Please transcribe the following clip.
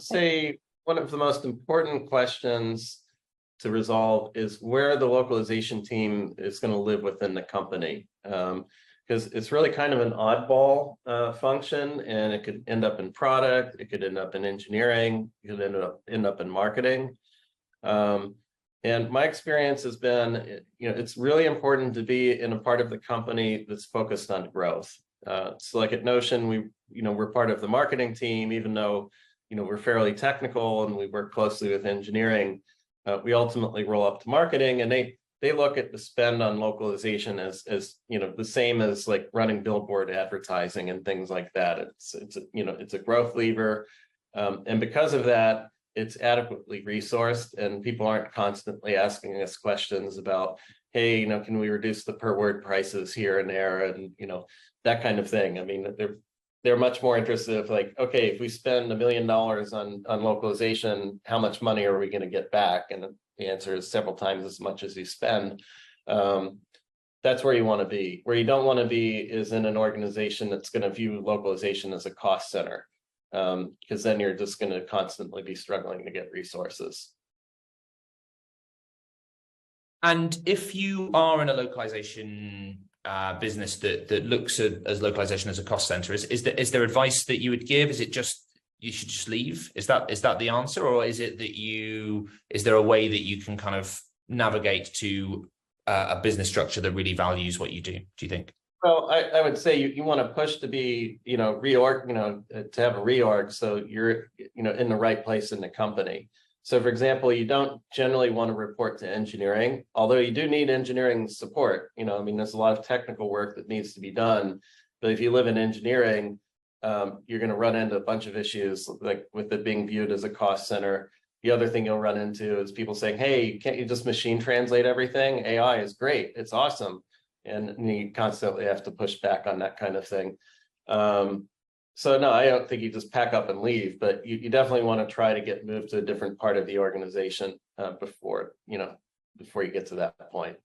would say one of the most important questions to resolve is where the localization team is going to live within the company. Because it's really kind of an oddball function, and it could end up in product, it could end up in engineering, it could end up in marketing. And my experience has been, it's really important to be in a part of the company that's focused on growth. So like at Notion, we're part of the marketing team, even though, we're fairly technical and we work closely with engineering. We ultimately roll up to marketing, and they look at the spend on localization as the same as like running billboard advertising and things like that. It's a growth lever, and because of that, it's adequately resourced, and people aren't constantly asking us questions about, hey, can we reduce the per word prices here and there, and that kind of thing. I mean, they're much more interested of like, okay, if we spend $1 million on localization, how much money are we going to get back? And the answer is several times as much as you spend. That's where you want to be. Where you don't want to be is in an organization that's going to view localization as a cost center, because then you're just going to constantly be struggling to get resources. And if you are in a localization business that looks as localization as a cost center, is there advice that you would give? Is it just you should just leave? Is that the answer, or is it that is there a way that you can kind of navigate to a business structure that really values what you do? Do you think? Well, I would say you want to push to be, reorg, to have a reorg, so you're, in the right place in the company. So for example, you don't generally want to report to engineering, although you do need engineering support. There's a lot of technical work that needs to be done. But if you live in engineering, you're going to run into a bunch of issues, like with it being viewed as a cost center. The other thing you'll run into is people saying, hey, can't you just machine translate everything? AI is great. It's awesome. And you constantly have to push back on that kind of thing. So no, I don't think you just pack up and leave, but you definitely want to try to get moved to a different part of the organization before you get to that point.